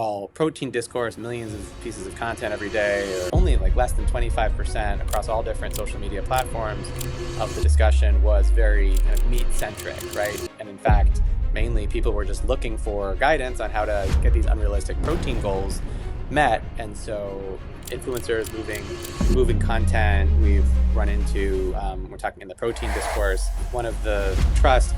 overall protein discourse, millions of pieces of content every day, only like less than 25% across all different social media platforms of the discussion was very kind of meat-centric, right? And in fact, mainly people were just looking for guidance on how to get these unrealistic protein goals met. And so influencers moving content, we've run into, we're talking in the protein discourse, one of the trust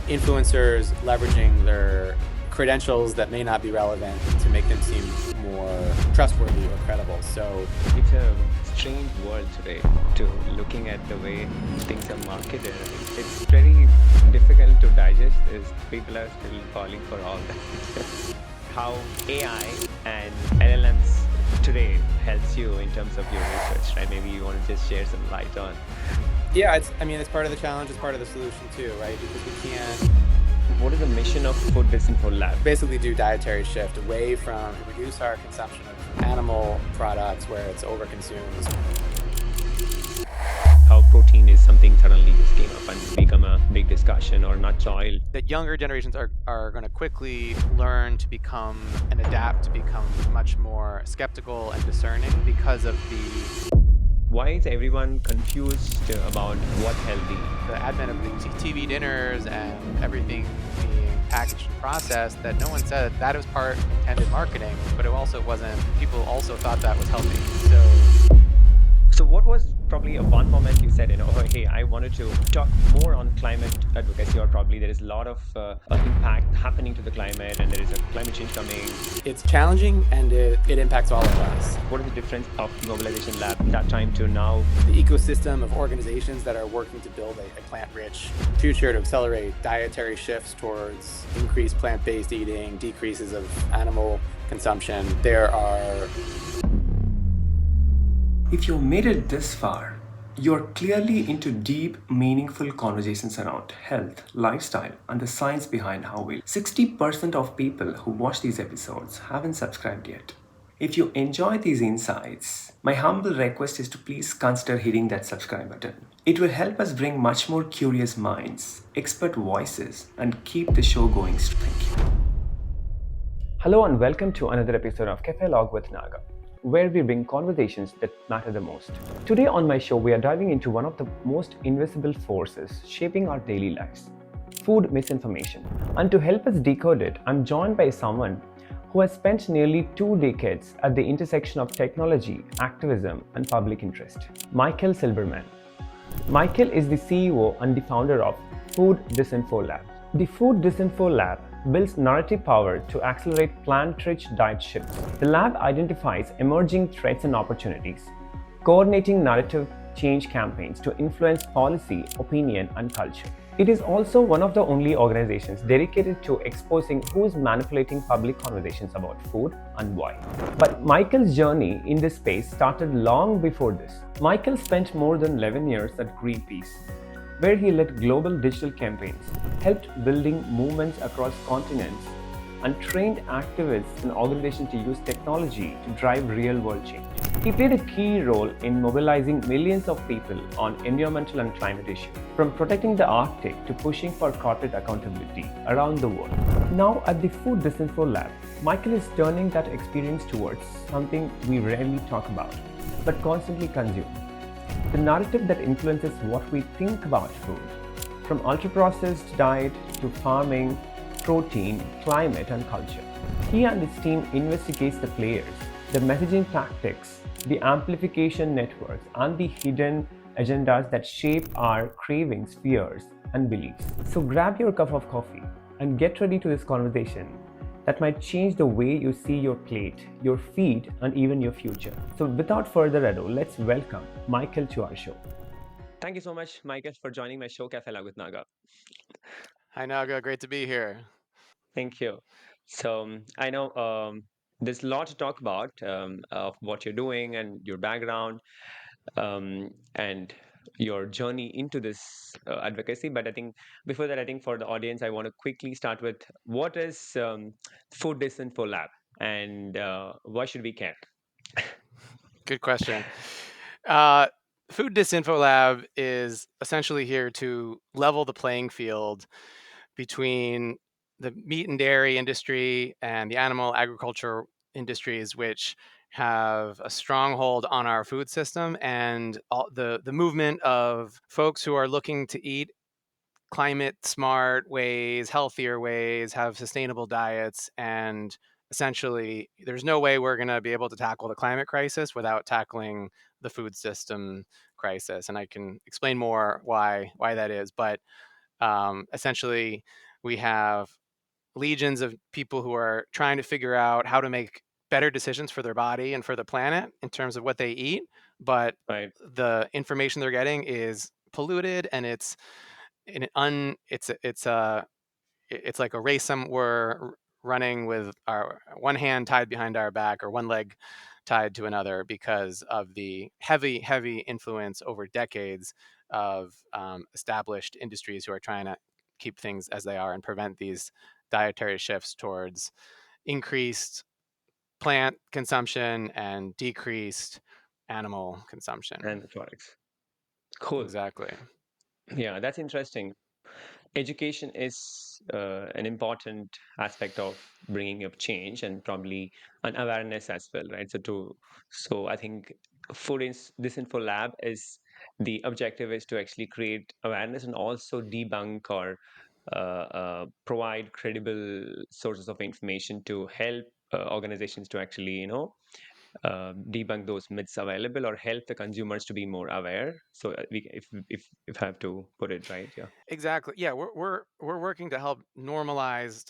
influencers leveraging their credentials that may not be relevant to make them seem more trustworthy or credible. So it's a strange world today to looking at the way things are marketed. It's very difficult to digest as people are still falling for all that. How AI and LLMs today helps you in terms of your research, right? Maybe you want to just share some light on. Yeah, it's part of the challenge, it's part of the solution too, right? Because we can't. What is the mission of Food Disinfo Lab? Basically do dietary shift away from, reduce our consumption of animal products where it's overconsumed. How protein is something suddenly just came up and become a big discussion or nuts oil. That younger generations are going to quickly learn to become and adapt to become much more skeptical and discerning because of the... Why is everyone confused about what's healthy? The advent of the TV dinners and everything being packaged and processed, that no one said that was part intended marketing, but it also wasn't. People also thought that was healthy. So what was probably a one moment you said, oh, hey, I wanted to talk more on climate advocacy, or probably there is a lot of impact happening to the climate and there is a climate change coming. It's challenging and it impacts all of us. What is the difference of the Mobilization Lab that time to now? The ecosystem of organizations that are working to build a plant-rich future to accelerate dietary shifts towards increased plant-based eating, decreases of animal consumption. There are... If you made it this far, you're clearly into deep, meaningful conversations around health, lifestyle, and the science behind how we live. 60% of people who watch these episodes haven't subscribed yet. If you enjoy these insights, my humble request is to please consider hitting that subscribe button. It will help us bring much more curious minds, expert voices, and keep the show going. Thank you. Hello and welcome to another episode of Caffelogue with Naga, where we bring conversations that matter the most. Today on my show, we are diving into one of the most invisible forces shaping our daily lives, food misinformation. And to help us decode it, I'm joined by someone who has spent nearly 2 decades at the intersection of technology, activism, and public interest, Michael Silberman. Michael is the CEO and the founder of Food Disinfo Lab. The Food Disinfo Lab builds narrative power to accelerate plant-rich diet shifts. The lab identifies emerging threats and opportunities, coordinating narrative change campaigns to influence policy, opinion, and culture. It is also one of the only organizations dedicated to exposing who is manipulating public conversations about food and why. But Michael's journey in this space started long before this. Michael spent more than 11 years at Greenpeace, where he led global digital campaigns, helped building movements across continents, and trained activists and organizations to use technology to drive real-world change. He played a key role in mobilizing millions of people on environmental and climate issues, from protecting the Arctic to pushing for corporate accountability around the world. Now at the Food Disinfo Lab, Michael is turning that experience towards something we rarely talk about, but constantly consume: the narrative that influences what we think about food, from ultra-processed diet to farming, protein, climate, and culture. He and his team investigates the players, the messaging tactics, the amplification networks, and the hidden agendas that shape our cravings, fears, and beliefs. So grab your cup of coffee and get ready to this conversation that might change the way you see your plate, your feed, and even your future. So without further ado, let's welcome Michael to our show. Thank you so much, Michael, for joining my show, Caffelogue with Naga. Hi, Naga. Great to be here. Thank you. So I know there's a lot to talk about of what you're doing and your background and your journey into this advocacy. But I think before that, I think for the audience, I want to quickly start with what is Food Disinfo Lab and why should we care? Good question. Food Disinfo Lab is essentially here to level the playing field between the meat and dairy industry and the animal agriculture industries, which have a stronghold on our food system, and all the movement of folks who are looking to eat climate smart ways, healthier ways, have sustainable diets. And essentially, there's no way we're going to be able to tackle the climate crisis without tackling the food system crisis. And I can explain more why that is. But essentially, we have legions of people who are trying to figure out how to make better decisions for their body and for the planet in terms of what they eat. But Right. the information they're getting is polluted, and it's like a race we're running with our one hand tied behind our back or one leg tied to another because of the heavy influence over decades of established industries who are trying to keep things as they are and prevent these dietary shifts towards increased plant consumption and decreased animal consumption. And the products. Cool. Exactly. Yeah, that's interesting. Education is an important aspect of bringing up change and probably an awareness as well, right? So I think Disinfo Lab is the objective is to actually create awareness and also debunk or provide credible sources of information to help organizations to actually, debunk those myths available or help the consumers to be more aware. So if I have to put it right, yeah. Exactly. Yeah, we're working to help normalize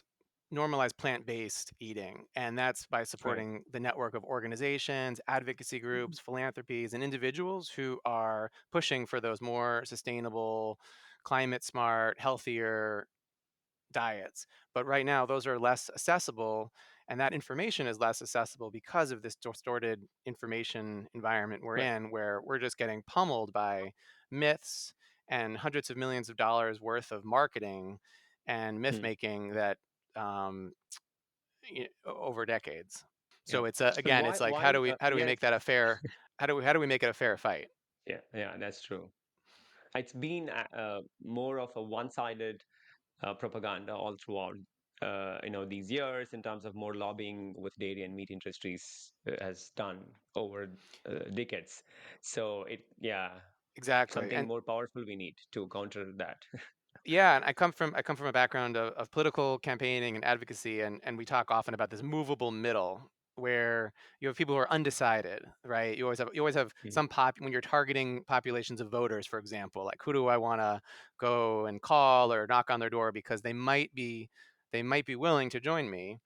plant-based eating, and that's by Right. supporting the network of organizations, advocacy groups, philanthropies, and individuals who are pushing for those more sustainable, climate smart, healthier diets. But right now, those are less accessible, and that information is less accessible because of this distorted information environment we're Right. in, where we're just getting pummeled by myths and hundreds of millions of dollars worth of marketing and myth Hmm. making that over decades. Yeah. So it's But again, it's like how do we yes, make that a fair how do we make it a fair fight? yeah, yeah, that's true. It's been more of a one-sided propaganda all throughout, these years in terms of more lobbying with dairy and meat industries has done over decades. So yeah, Exactly. something And more powerful we need to counter that. yeah, and I come from a background of political campaigning and advocacy, and we talk often about this movable middle where you have people who are undecided, right? You always have Mm, some pop when you're targeting populations of voters, for example, like who do I want to go and call or knock on their door because they might be willing to join me.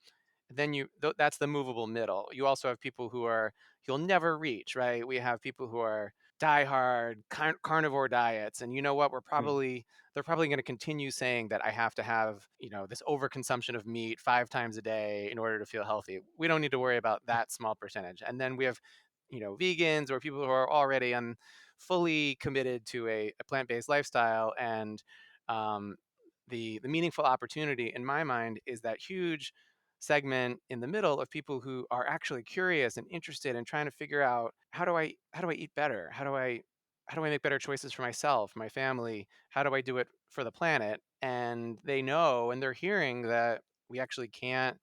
Then that's the movable middle. You also have people who are you'll never reach, right? We have people who are diehard carnivore diets, and you know what? mm, They're probably going to continue saying that I have to have this overconsumption of meat 5 times a day in order to feel healthy. We don't need to worry about that small percentage. And then we have vegans or people who are already fully committed to a plant-based lifestyle, and um, the meaningful opportunity in my mind is that huge segment in the middle of people who are actually curious and interested and trying to figure out how do I eat better? How do I make better choices for myself, my family? How do I do it for the planet? And they know and they're hearing that we actually can't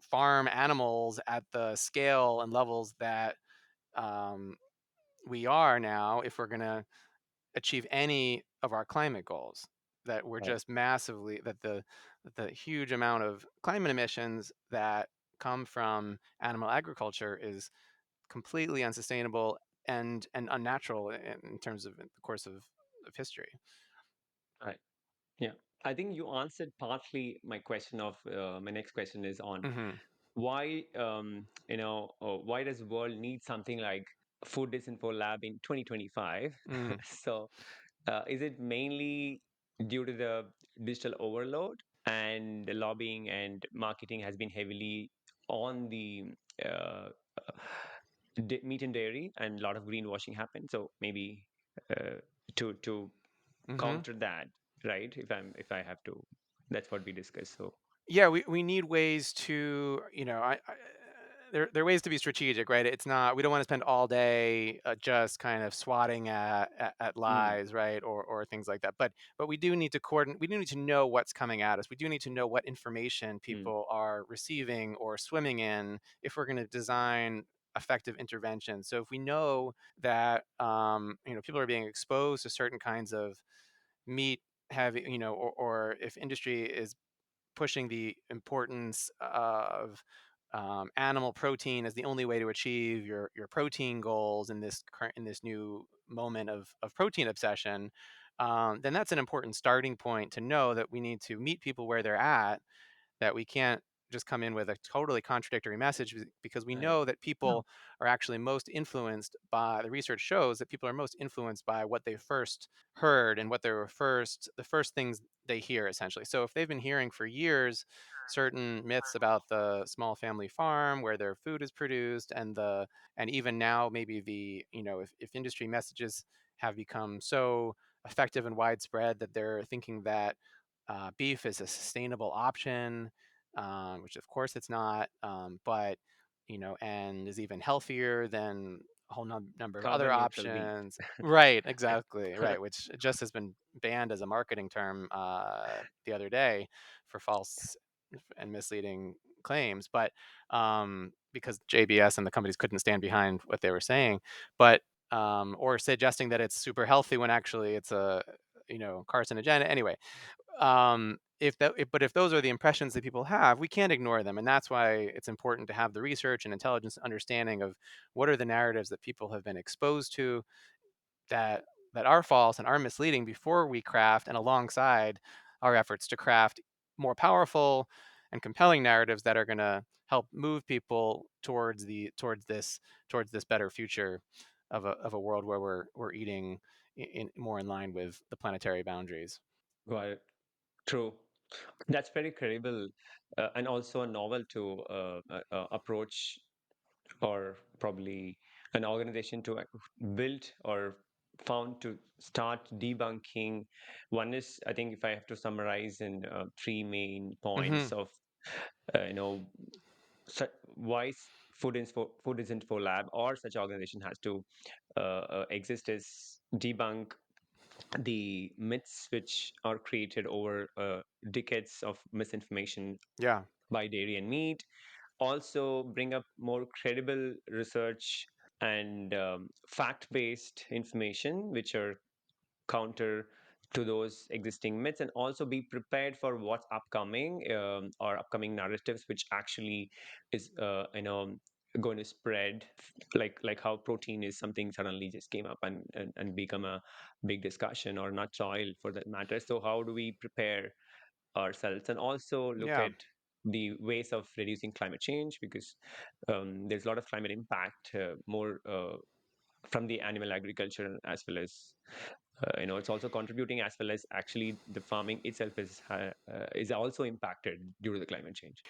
farm animals at the scale and levels that um, we are now if we're going to achieve any of our climate goals. That we're right, just massively that the huge amount of climate emissions that come from animal agriculture is completely unsustainable and unnatural in terms of the course of history. right. Yeah. I think you answered partly my question of my next question is on Hmm. why why does the world need something like Food Disinfo Lab in 2025? Mm. So is it mainly due to the digital overload and the lobbying and marketing has been heavily on the uh, meat and dairy, and a lot of greenwashing happened? So maybe uh, to Hmm. counter that, right? If I have to, that's what we discussed. So Yeah, we need ways to there are ways to be strategic, right? It's not, we don't want to spend all day just kind of swatting at Mm, lies, right, or things like that. But we do need to coordinate. We do need to know what's coming at us. We do need to know what information mm, people are receiving or swimming in if we're going to design effective interventions. So if we know that people are being exposed to certain kinds of meat heavy, or if industry is pushing the importance of animal protein as the only way to achieve your protein goals in this new moment of protein obsession, then that's an important starting point to know that we need to meet people where they're at, that we can't just come in with a totally contradictory message, because we right. know that people are actually most influenced by, the research shows that people are most influenced by what they first heard and what they were the first things they hear, essentially. So if they've been hearing for years certain myths about the small family farm where their food is produced, and even now maybe if industry messages have become so effective and widespread that they're thinking that beef is a sustainable option, which of course it's not, but and is even healthier than a whole number of other Carbon neutral wheat. options. Right, exactly, right. Which just has been banned as a marketing term the other day for false and misleading claims, but because JBS and the companies couldn't stand behind what they were saying, but or suggesting that it's super healthy when actually it's a carcinogenic. Anyway, if those are the impressions that people have, we can't ignore them, and that's why it's important to have the research and intelligence understanding of what are the narratives that people have been exposed to that are false and are misleading before we craft, and alongside our efforts to craft more powerful and compelling narratives that are going to help move people towards this better future of a world where we're eating more in line with the planetary boundaries. Got it. True. That's very credible, and also a novel to approach, or probably an organization to build or found to start debunking. One is, I think, if I have to summarize in three main Hmm. points of, you know, why Food Disinfo Lab or such organization has to exist is debunk the myths which are created over decades of misinformation Yeah. by dairy and meat, also bring up more credible research and fact-based information which are counter to those existing myths, and also be prepared for what's upcoming, or upcoming narratives which actually is going to spread, like how protein is something suddenly just came up and become a big discussion, or nut oil for that matter. So how do we prepare ourselves, and also look Yeah. at the ways of reducing climate change, because there's a lot of climate impact, more from the animal agriculture, as well as it's also contributing, as well as actually the farming itself is also impacted due to the climate change.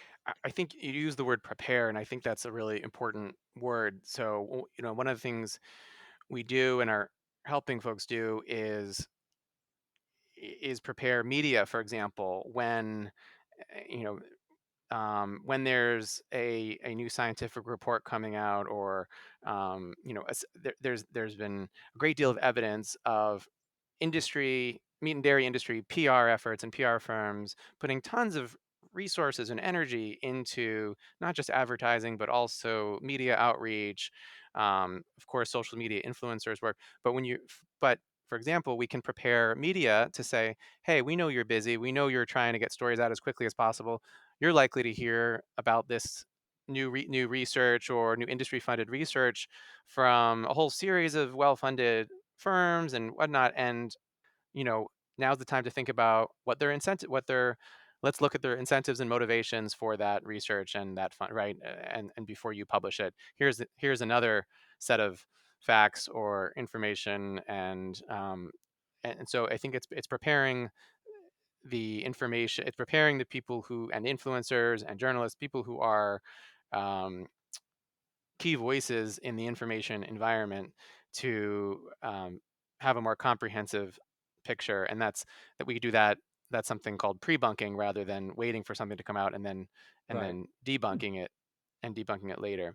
I think you use the word prepare, and I think that's a really important word. So, one of the things we do and are helping folks do is prepare media, for example, when you know when there's a new scientific report coming out, or there's been a great deal of evidence of meat and dairy industry PR efforts and PR firms putting tons of resources and energy into not just advertising, but also media outreach, of course, social media influencers work. But for example, we can prepare media to say, hey, we know you're busy. We know you're trying to get stories out as quickly as possible. You're likely to hear about this new research or new industry funded research from a whole series of well funded firms and whatnot. And you know, now's the time to think about let's look at their incentives and motivations for that research and that fund, right? And before you publish it, here's another set of facts or information, and so I think it's preparing the information, it's preparing the people who, and influencers and journalists, people who are um, key voices in the information environment to have a more comprehensive picture, and that we do that. That's something called pre-bunking rather than waiting for something to come out and then Right. debunking it. debunking it later.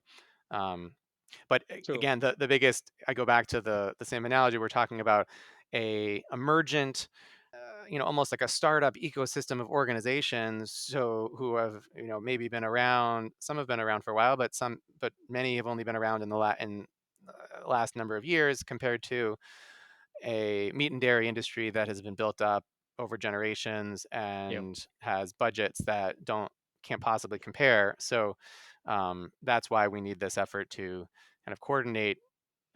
But True. again, the biggest, I go back to the same analogy. We're talking about a emergent, almost like a startup ecosystem of organizations. So who have, maybe been around. Some have been around for a while, but many have only been around in the last number of years, compared to a meat and dairy industry that has been built up over generations Yep. and has budgets that can't possibly compare. So that's why we need this effort to kind of coordinate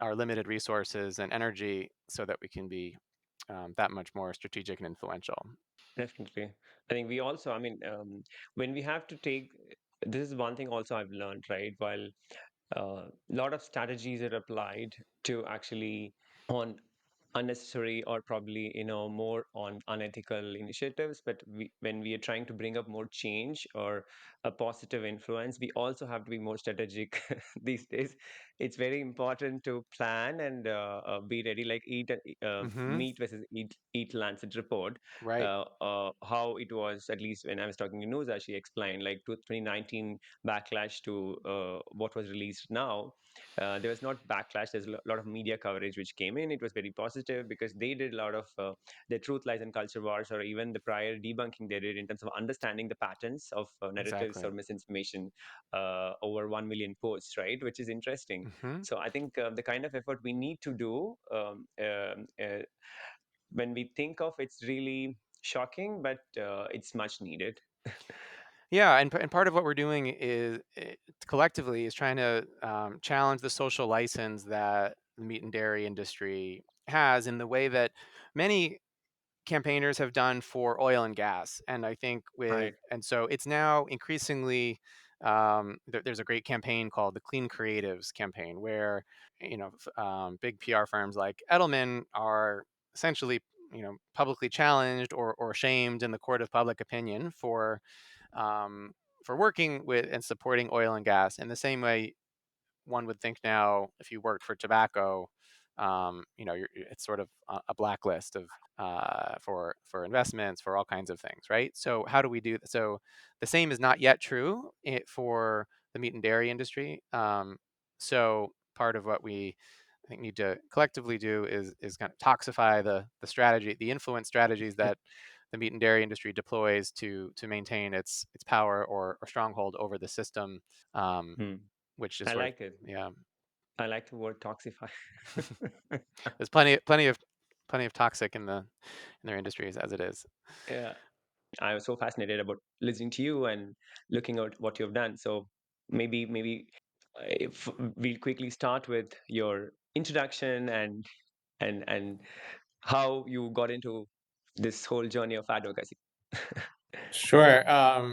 our limited resources and energy so that we can be that much more strategic and influential. Definitely. I think we also, I mean, when we have to take, this is one thing also I've learned, right? While a lot of strategies are applied to actually on unnecessary or probably more on unethical initiatives, but when we are trying to bring up more change or a positive influence, we also have to be more strategic. These days it's very important to plan and be ready, like Mm-hmm. meet versus eat Lancet report. Right. How it was, at least when I was talking to Nusa, she explained like 2019 backlash to what was released now. There was not backlash. There's a lot of media coverage which came in. It was very positive because they did a lot of the truth lies and culture wars, or even the prior debunking they did in terms of understanding the patterns of narratives Exactly. or misinformation over 1 million posts, right? Which is interesting. Mm-hmm. So I think the kind of effort we need to do when we think of, it's really shocking, but it's much needed. Yeah, and part of what we're doing is collectively is trying to challenge the social license that the meat and dairy industry has in the way that many campaigners have done for oil and gas. And I think Right. and so it's now increasingly, there's a great campaign called the Clean Creatives campaign, where, big PR firms like Edelman are essentially, publicly challenged or shamed in the court of public opinion um, for working with and supporting oil and gas in the same way one would think now if you worked for tobacco, it's sort of a blacklist of for investments, for all kinds of things, right? So how do we do that? So the same is not yet true for the meat and dairy industry. So part of what we, I think, need to collectively do is kind of toxify the strategy, the influence strategies that the meat and dairy industry deploys to maintain its power or stronghold over the system, um, Hmm. which is I sort of, like it. yeah. I like the word toxify. There's plenty of toxic in their industries as it is. Yeah. I was so fascinated about listening to you and looking at what you've done. So maybe if we'll quickly start with your introduction and how you got into this whole journey of advocacy. Sure.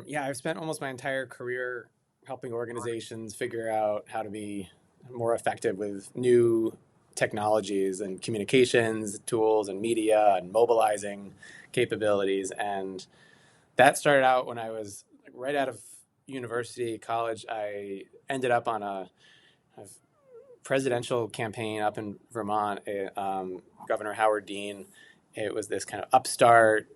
Yeah, I've spent almost my entire career helping organizations figure out how to be more effective with new technologies and communications tools and media and mobilizing capabilities. And that started out when I was right out of university, college. I ended up on a presidential campaign up in Vermont. Governor Howard Dean. It was this kind of upstart,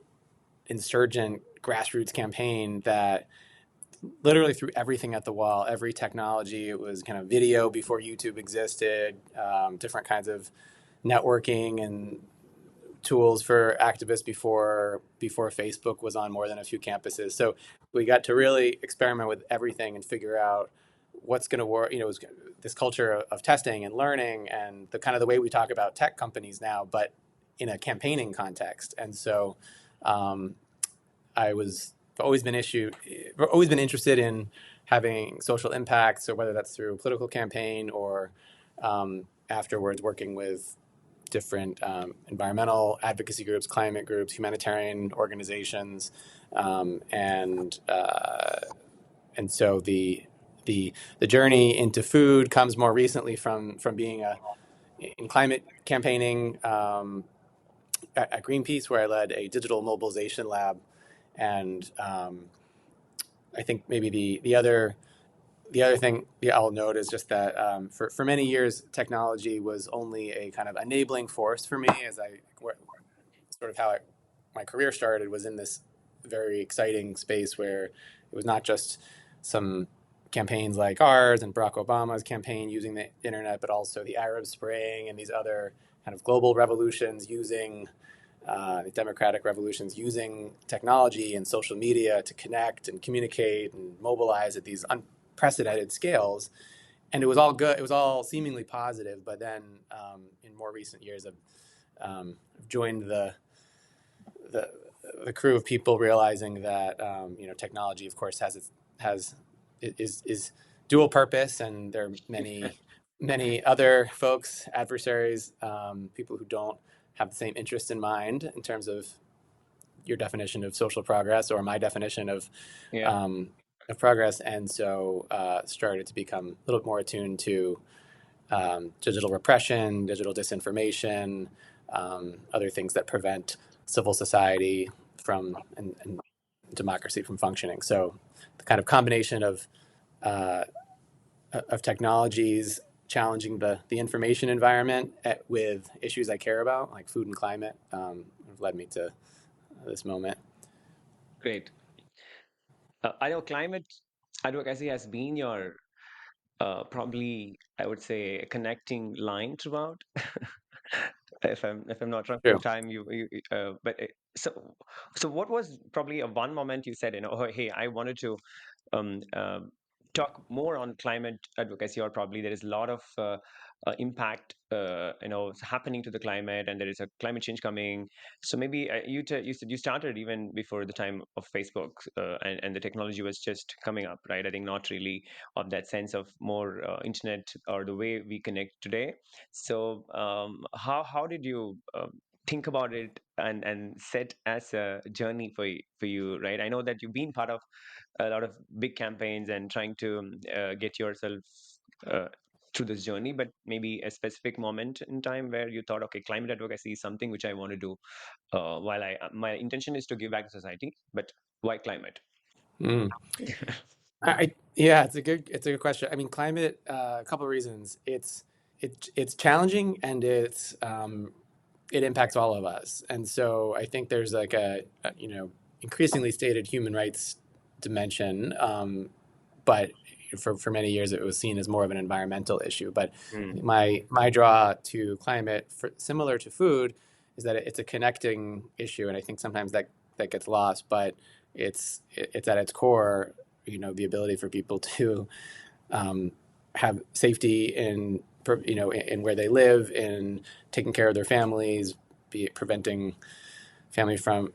insurgent, grassroots campaign that literally threw everything at the wall, every technology. It was kind of video before YouTube existed, different kinds of networking and tools for activists before Facebook was on more than a few campuses. So we got to really experiment with everything and figure out what's going to work. It was this culture of testing and learning and the kind of the way we talk about tech companies now, but in a campaigning context. And so um, I was always been interested in having social impact. So whether that's through a political campaign or afterwards working with different environmental advocacy groups, climate groups, humanitarian organizations, and so the journey into food comes more recently from being in climate campaigning at Greenpeace, where I led a digital mobilization lab, and I think maybe the other thing I'll note is just that for many years, technology was only a kind of enabling force for me. Sort of how my career started was in this very exciting space where it was not just some campaigns like ours and Barack Obama's campaign using the internet, but also the Arab Spring and these other kind of global revolutions using democratic revolutions using technology and social media to connect and communicate and mobilize at these unprecedented scales. And it was all good. It was all seemingly positive. But then in more recent years, I've joined the crew of people realizing that technology, of course, is dual purpose, and there are many other folks, adversaries, people who don't have the same interest in mind in terms of your definition of social progress or my definition of progress, and so started to become a little more attuned to digital repression, digital disinformation, other things that prevent civil society from and democracy from functioning. So the kind of combination of technologies challenging the information environment with issues I care about, like food and climate, have led me to this moment. Great. I know climate advocacy has been your probably, I would say, a connecting line throughout. If I'm not wrong, True. time so what was probably a one moment you said, oh, hey, I wanted to um, uh, talk more on climate advocacy, or probably there is a lot of impact, happening to the climate, and there is a climate change coming. So maybe you said you started even before the time of Facebook, and the technology was just coming up, right? I think not really of that sense of more internet or the way we connect today. So how did you think about it and set as a journey for you, right? I know that you've been part of a lot of big campaigns and trying to get yourself uh, through this journey, but maybe a specific moment in time where you thought, okay, climate advocacy is something which I want to do, while my intention is to give back to society, but why climate? Mm. Yeah, it's a good question. I mean, climate, a couple of reasons. It's challenging, and it impacts all of us. And so I think there's like a increasingly stated human rights dimension, but for many years it was seen as more of an environmental issue. But Mm. my draw to climate, similar to food, is that it's a connecting issue, and I think sometimes that gets lost. But it's at its core, the ability for people to have safety in where they live, in taking care of their families, be it preventing family from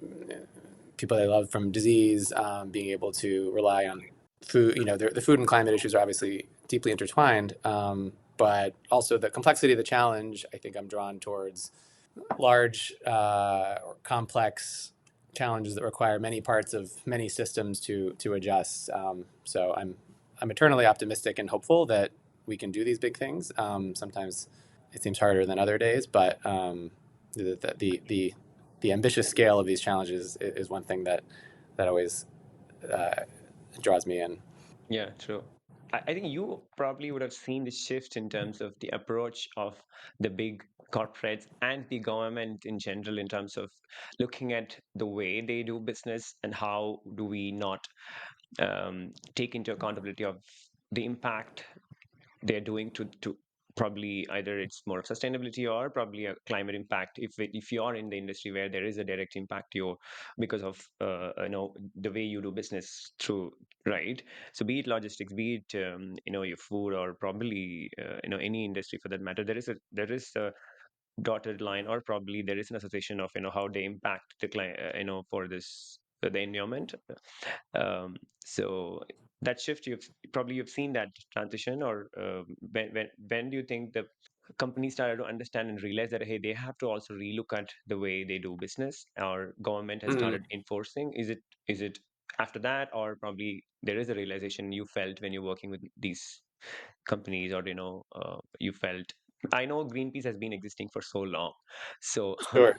people they love from disease, being able to rely on food. The food and climate issues are obviously deeply intertwined, but also the complexity of the challenge. I think I'm drawn towards large or complex challenges that require many parts of many systems to adjust. So I'm eternally optimistic and hopeful that we can do these big things. Sometimes it seems harder than other days, but the ambitious scale of these challenges is one thing that always draws me in. Yeah, true. I think you probably would have seen the shift in terms of the approach of the big corporates and the government in general, in terms of looking at the way they do business and how do we not take into accountability of the impact they're doing to probably either it's more of sustainability or probably a climate impact, if you are in the industry where there is a direct impact you because of the way you do business through, right? So be it logistics, be it your food, or probably any industry for that matter, there is a dotted line, or probably there is an association of how they impact the client, for this the environment. So that shift, you've seen that transition, or when do you think the companies started to understand and realize that, hey, they have to also relook at the way they do business, or government has Mm-hmm. started enforcing? Is it after that, or probably there is a realization you felt when you're working with these companies, or you felt? I know Greenpeace has been existing for so long, so Sure.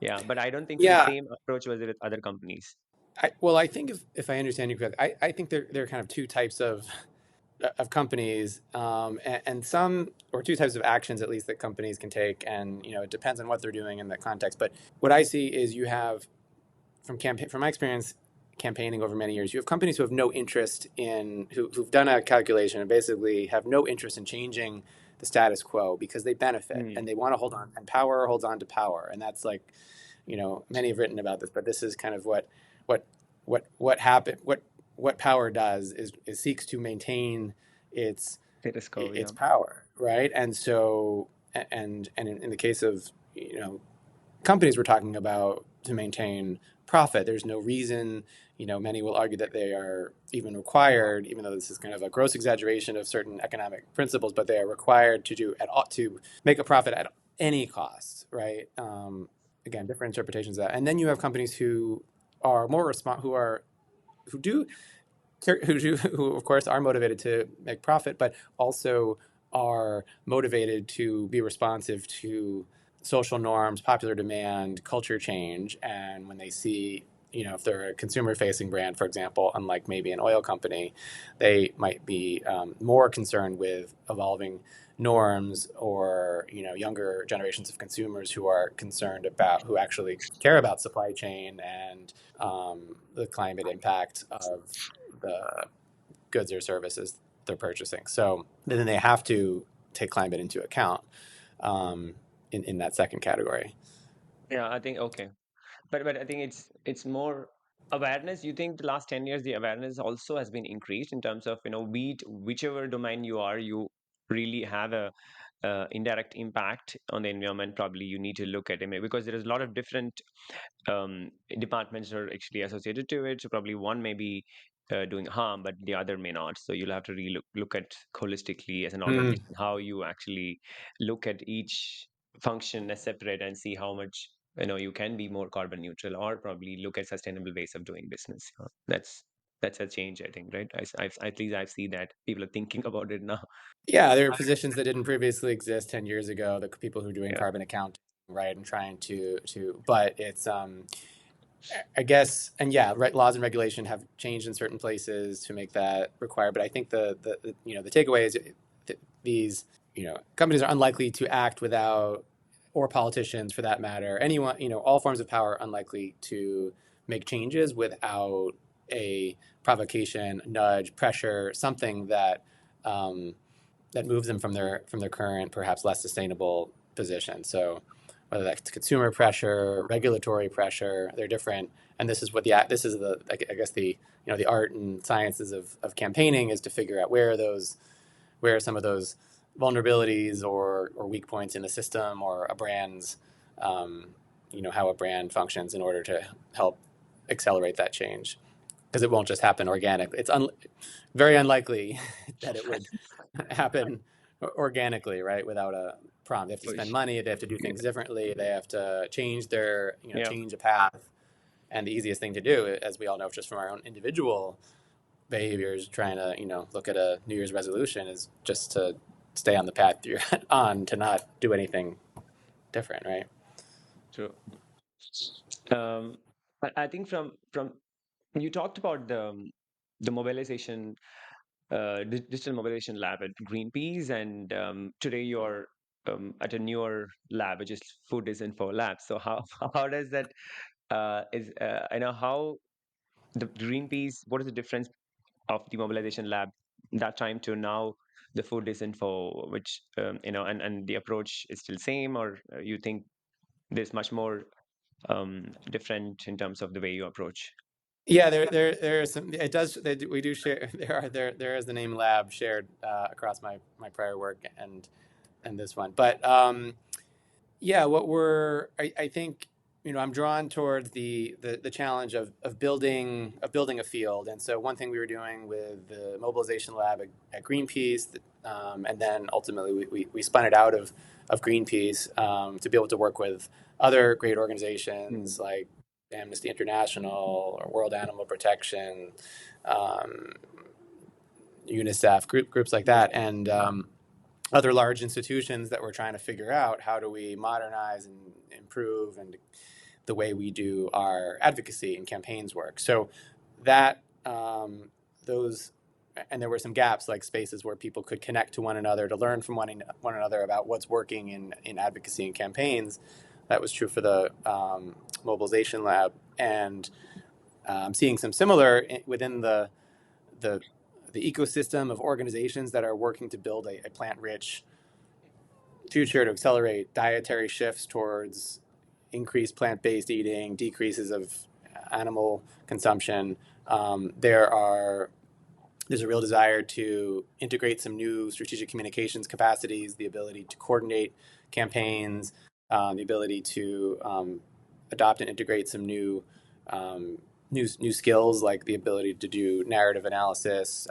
yeah, but I don't think so the Yeah. same approach was with other companies. I think if I understand you correctly, I think there are kind of two types of companies, and some, or two types of actions at least, that companies can take, and it depends on what they're doing in that context. But what I see is you have from my experience, campaigning over many years, you have companies who have no interest who've done a calculation and basically have no interest in changing the status quo because they benefit and they want to hold on, and power holds on to power. And that's like, many have written about this, but this is kind of what happened, what power does is seeks to maintain its Status quo, yeah. power, right? And so, and in the case of, companies we're talking about to maintain profit, there's no reason, many will argue that they are even required, even though this is kind of a gross exaggeration of certain economic principles, but they are required to make a profit at any cost, right? Again, different interpretations of that. And then you have companies who are more who of course are motivated to make profit, but also are motivated to be responsive to social norms, popular demand, culture change. And when they see, if they're a consumer-facing brand, for example, unlike maybe an oil company, they might be more concerned with evolving norms, or younger generations of consumers who are concerned about, who actually care about supply chain and the climate impact of the goods or services they're purchasing. So then they have to take climate into account in that second category. Yeah, I think okay. But I think it's more awareness. You think the last 10 years the awareness also has been increased in terms of, whichever domain you are, you really have a indirect impact on the environment. Probably you need to look at it, because there is a lot of different departments are actually associated to it. So probably one may be doing harm, but the other may not. So you'll have to look at holistically as an organization how you actually look at each function as separate and see how much you can be more carbon neutral, or probably look at sustainable ways of doing business. That's a change, I think, right? At least I've seen that people are thinking about it now. Yeah, there are positions that didn't previously exist 10 years ago, the people who are doing Yeah. carbon accounting, right, and trying to but it's I guess, and yeah, laws and regulation have changed in certain places to make that required. But I think the takeaway is these companies are unlikely to act without, or politicians for that matter, anyone, all forms of power are unlikely to make changes without a provocation, nudge, pressure, something that that moves them from their current, perhaps less sustainable position. So whether that's consumer pressure, regulatory pressure, they're different. And this is what this is the, I guess the the art and sciences of campaigning is to figure out where are some of those vulnerabilities or weak points in the system or a brand's, how a brand functions in order to help accelerate that change. Because it won't just happen organically. It's very unlikely that it would happen organically, right? Without a prompt. They have to spend money. They have to do things differently. They have to change their, change a path. And the easiest thing to do, as we all know, just from our own individual behaviors, trying to, look at a New Year's resolution, is just to stay on the path you're on, to not do anything different, right? True. I think from you talked about the mobilization, digital mobilization lab at Greenpeace, and today you're at a newer lab, which is Food Disinfo Lab. So how how does that I know how the Greenpeace, what is the difference of the mobilization lab that time to now the Food Disinfo, which and the approach is still same, or you think there's much more different in terms of the way you approach? Yeah, there are some. It does. We do share. There is the name lab shared across my prior work and this one. But yeah, I think I'm drawn towards the challenge of building a field. And so one thing we were doing with the Mobilization Lab at Greenpeace, and then ultimately we spun it out of Greenpeace to be able to work with other great organizations like Amnesty International or World Animal Protection, UNICEF, groups like that, and other large institutions that were trying to figure out how do we modernize and improve and the way we do our advocacy and campaigns work. So that those, and there were some gaps, like spaces where people could connect to one another to learn from one another about what's working in advocacy and campaigns. That was true for the Mobilization Lab. And I'm seeing some similar within the the ecosystem of organizations that are working to build a plant-rich future to accelerate dietary shifts towards increased plant-based eating, decreases of animal consumption. There are there's a real desire to integrate some new strategic communications capacities, the ability to coordinate campaigns, the ability to adopt and integrate some um, new skills like the ability to do narrative analysis,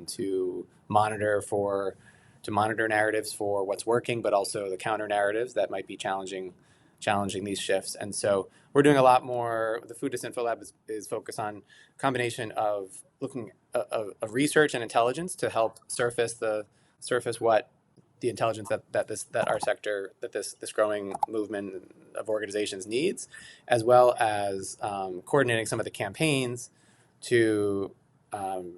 to monitor narratives for what's working, but also the counter narratives that might be challenging these shifts. And so we're doing a lot more. The Food Disinfo Lab is focused on a combination of looking of research and intelligence to help surface what the intelligence that our sector, that this growing movement of organizations needs, as well as coordinating some of the campaigns to um,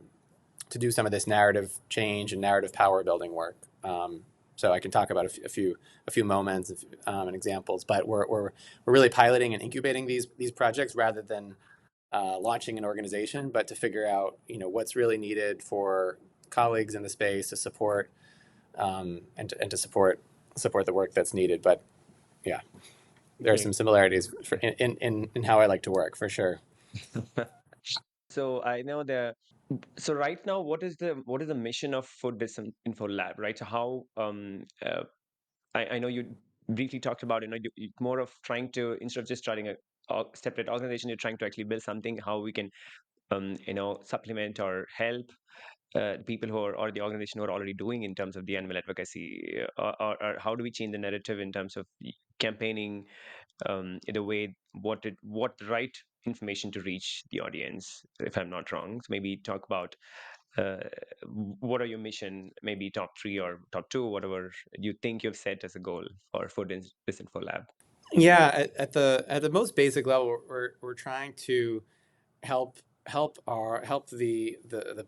to do some of this narrative change and narrative power building work. So I can talk about a few moments and examples, but we're really piloting and incubating these projects rather than launching an organization, but to figure out what's really needed for colleagues in the space to support and to support the work that's needed. But yeah, there are Great. some similarities in how I like to work for sure. So I know so right now, what is the mission of Food Disinfo Lab, right? So how I know you briefly talked about, more of trying to, instead of just starting a separate organization, you're trying to actually build something, how we can supplement or help people who are, or the organization who are already doing in terms of the animal advocacy, or how do we change the narrative in terms of campaigning in a way, what the right information to reach the audience, if I'm not wrong. So maybe talk about uh, what are your mission, maybe top 3 or top 2, whatever you think you've set as a goal for Food Disinfo Lab. Yeah, at the most basic level, we're trying to help help the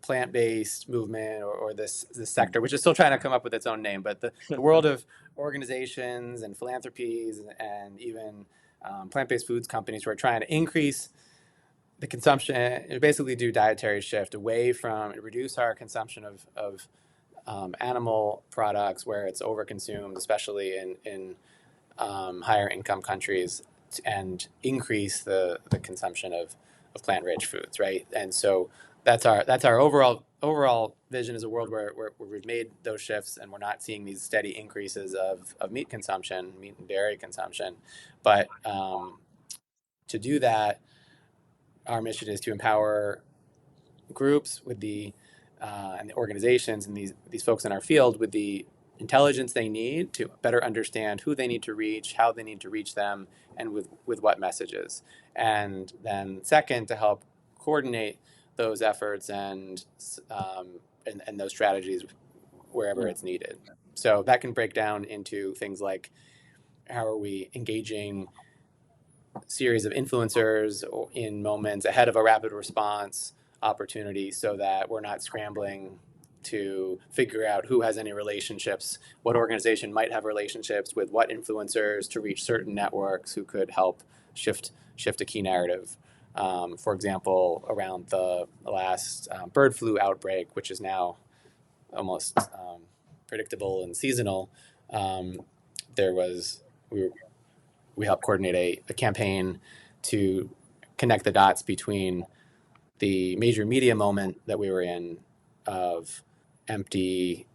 plant based movement or this sector, which is still trying to come up with its own name, but the world of organizations and philanthropies and even plant based foods companies who are trying to increase the consumption, basically do dietary shift away from, reduce our consumption of animal products where it's overconsumed, especially in higher income countries, and increase the consumption of plant rich foods, right? And so that's our overall vision, is a world where we've made those shifts and we're not seeing these steady increases of meat consumption, meat and dairy consumption. But to do that, our mission is to empower groups with and the organizations and these folks in our field with the intelligence they need to better understand who they need to reach, how they need to reach them, and with what messages. And then second, to help coordinate those efforts and those strategies wherever it's needed. So that can break down into things like, how are we engaging series of influencers in moments ahead of a rapid response opportunity, so that we're not scrambling to figure out who has any relationships, what organization might have relationships with what influencers to reach certain networks who could help shift a key narrative. For example, around the last bird flu outbreak, which is now almost predictable and seasonal, there was we helped coordinate a campaign to connect the dots between the major media moment that we were in of empty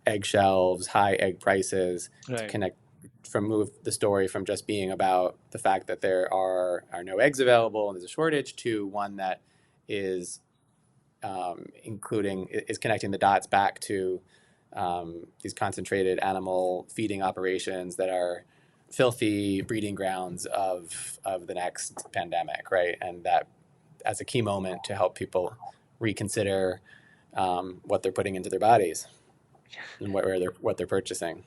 egg shelves, high egg prices, to Right. connect move the story from just being about the fact that there are no eggs available and there's a shortage, to one that is is connecting the dots back to these concentrated animal feeding operations that are filthy breeding grounds of the next pandemic, right? And that as a key moment to help people reconsider what they're putting into their bodies and what they're purchasing.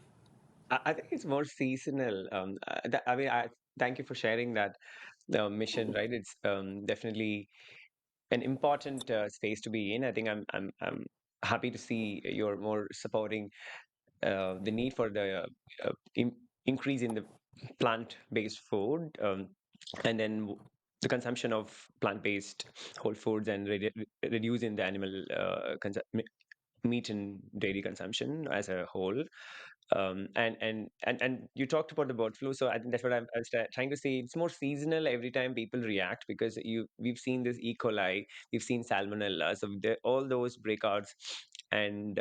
I think it's more seasonal. I mean, thank you for sharing that mission. Right, it's definitely an important space to be in. I think I'm happy to see you're more supporting the need for the increase in the plant-based food, and then the consumption of plant-based whole foods and reducing the animal meat and dairy consumption as a whole. And you talked about the bird flu, so I think that's what I was trying to say. It's more seasonal every time people react, because we've seen this E. coli, we've seen salmonella, so all those breakouts, and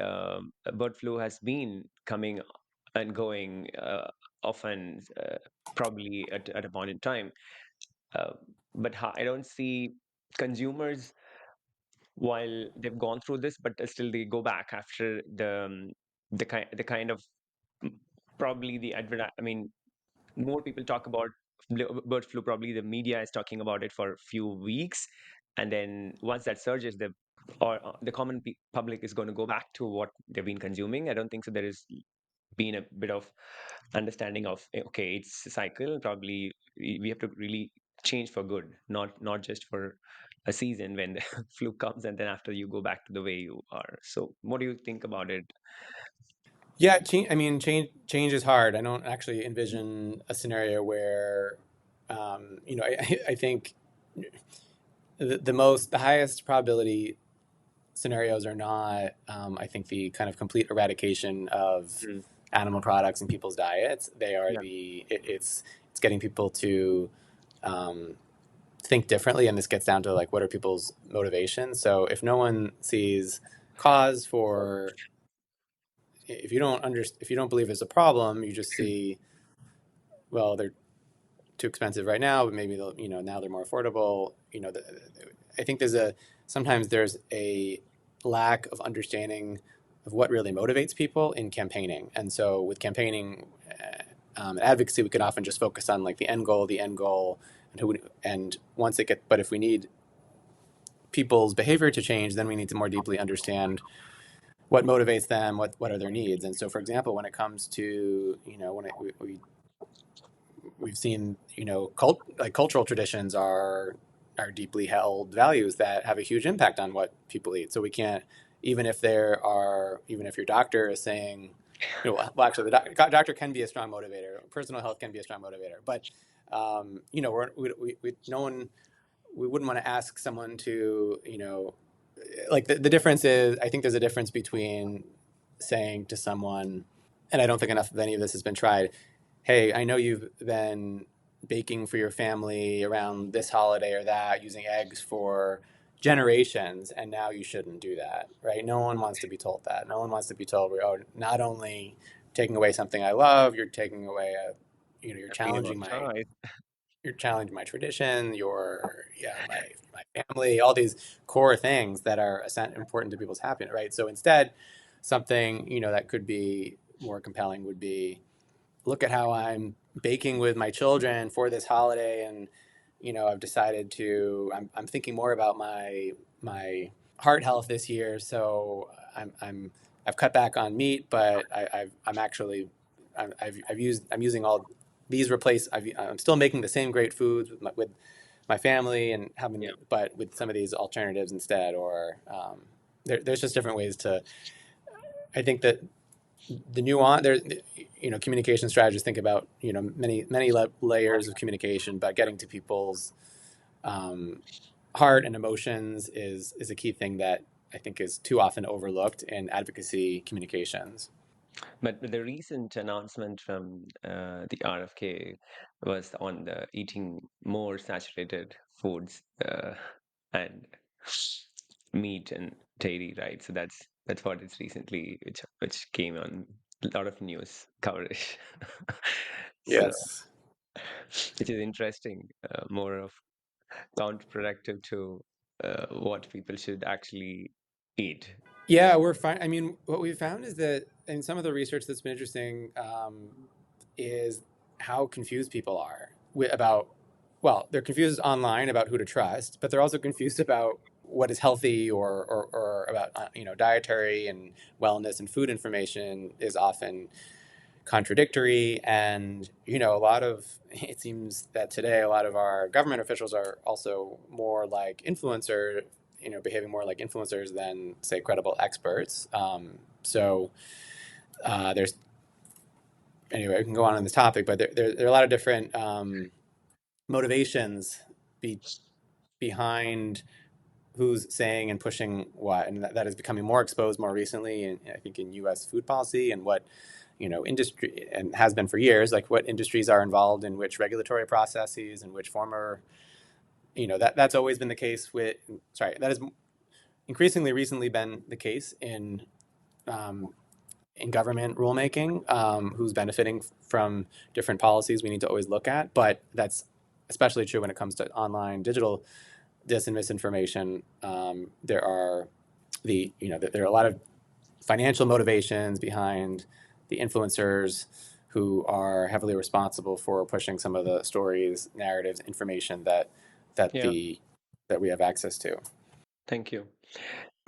bird flu has been coming and going often, probably at a point in time. Uh, but I don't see consumers, while they've gone through this, but still they go back after the kind of, mm, probably the advert. I mean, more people talk about bird flu. Probably the media is talking about it for a few weeks, and then once that surges, the common public is going to go back to what they've been consuming. I don't think so. There is been a bit of understanding of, okay, it's a cycle. Probably we have to really change for good, not just for a season when the flu comes and then after you go back to the way you are. So what do you think about it? Yeah, I mean, change is hard. I don't actually envision a scenario where, I think the highest probability scenarios are not, I think, the kind of complete eradication of Mm, animal products in people's diets. They are yeah. it's getting people to um, think differently, and this gets down to like what are people's motivations. So if no one sees cause for, if you don't believe it's a problem, you just see, well, they're too expensive right now, but maybe they'll, now they're more affordable. I think sometimes there's a lack of understanding of what really motivates people in campaigning. And so with campaigning, advocacy, we can often just focus on like the end goal, and but if we need people's behavior to change, then we need to more deeply understand what motivates them, what are their needs. And so, for example, when it comes to, we've seen, cultural traditions are deeply held values that have a huge impact on what people eat. So we can't, even if your doctor is saying, well, actually, the doctor can be a strong motivator. Personal health can be a strong motivator, but no one, we wouldn't want to ask someone to, like the difference is, I think there's a difference between saying to someone, and I don't think enough of any of this has been tried, hey, I know you've been baking for your family around this holiday or that, using eggs for generations, and now you shouldn't do that, right? No one wants to be told that. No one wants to be told, oh, not only taking away something I love, you're taking away you're A freedom of challenging choice. my tradition, my family, all these core things that are important to people's happiness, right? So instead, something that could be more compelling would be, look at how I'm baking with my children for this holiday, and I've decided I'm thinking more about my heart health this year, so I've cut back on meat, but I'm using all these I'm still making the same great foods with my family, and Yeah. but with some of these alternatives instead, or there's just different ways to. I think that the nuance there, communication strategists think about many layers of communication, but getting to people's um, heart and emotions is a key thing that I think is too often overlooked in advocacy communications. But the recent announcement from the RFK was on the eating more saturated foods, and meat and dairy, right? So that's what it's recently, which came on a lot of news coverage. So, Yes. which is interesting, more of counterproductive to what people should actually eat. Yeah, we're fine. I mean, what we found is that in some of the research that's been interesting, is how confused people are about, well, they're confused online about who to trust, but they're also confused about what is healthy, or about, dietary and wellness, and food information is often contradictory. And, it seems that today a lot of our government officials are also more like behaving more like influencers than, say, credible experts. There's, anyway, we can go on this topic, but there are a lot of different motivations be behind who's saying and pushing what, and that is becoming more exposed more recently, and I think in U.S. food policy and what industry, and has been for years, like what industries are involved in which regulatory processes and which former, that's always been the case with. Sorry, that has increasingly recently been the case in government rulemaking, who's benefiting from different policies we need to always look at. But that's especially true when it comes to online digital dis and misinformation. There are there are a lot of financial motivations behind the influencers who are heavily responsible for pushing some of the stories, narratives, information Yeah, that we have access to. thank you.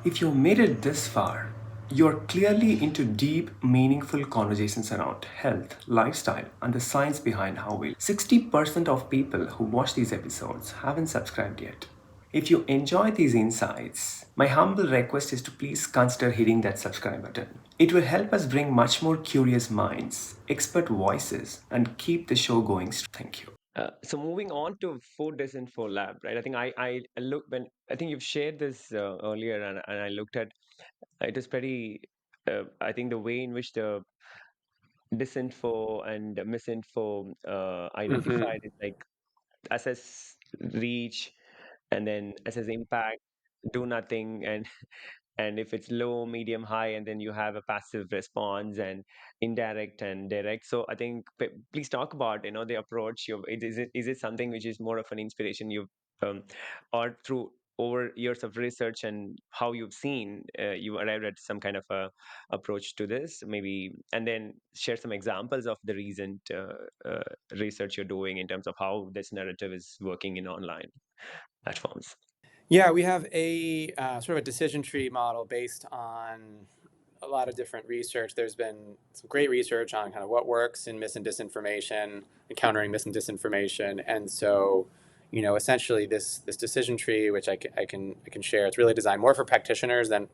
If you made it this far, you're clearly into deep, meaningful conversations around health, lifestyle, and the science behind how we. 60% of people who watch these episodes haven't subscribed yet. If you enjoy these insights, my humble request is to please consider hitting that subscribe button. It will help us bring much more curious minds, expert voices, and keep the show going. Thank you. So moving on to Food Disinfo Lab, right? I think I look when I think you've shared this earlier, and I looked at it is pretty. I think the way in which the disinfo and misinfo Mm-hmm. identified is like assess reach and then assess impact, do nothing, and if it's low, medium, high, and then you have a passive response and indirect and direct. So I think please talk about the approach. Is it something which is more of an inspiration you've um, or through over years of research and how you've seen you arrived at some kind of a approach to this maybe, and then share some examples of the recent research you're doing in terms of how this narrative is working in online platforms. Yeah, we have a sort of a decision tree model based on a lot of different research. There's been some great research on kind of what works in mis and disinformation, encountering mis and disinformation, and so essentially this decision tree, which I can share, it's really designed more for practitioners than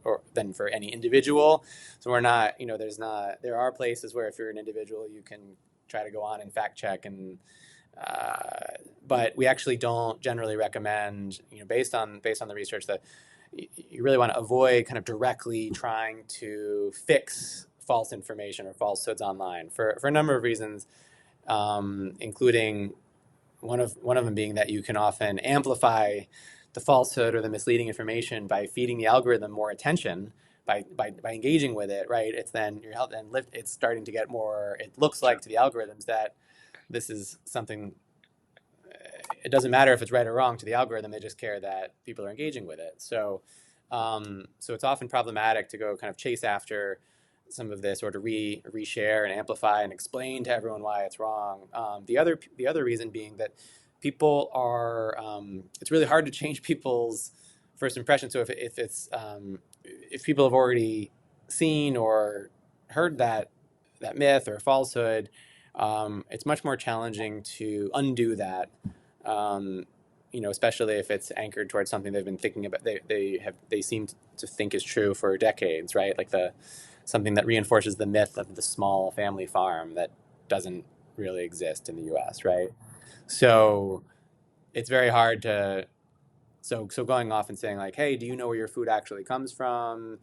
for any individual. So we're not, there are places where if you're an individual, you can try to go on and fact check but we actually don't generally recommend, based on the research, that you really want to avoid kind of directly trying to fix false information or falsehoods online for a number of reasons, including one of them being that you can often amplify the falsehood or the misleading information by feeding the algorithm more attention. By engaging with it, right? It's then your health and lift. It's starting to get more. It looks like to the algorithms that this is something. It doesn't matter if it's right or wrong to the algorithm. They just care that people are engaging with it. So it's often problematic to go kind of chase after some of this or to reshare and amplify and explain to everyone why it's wrong. The other reason being that people are it's really hard to change people's first impression. So if people have already seen or heard that myth or falsehood, it's much more challenging to undo that. Especially if it's anchored towards something they've been thinking about. They seem to think is true for decades, right? Like something that reinforces the myth of the small family farm that doesn't really exist in the U.S., right? So it's very hard to. So going off and saying like, hey, do you know where your food actually comes from?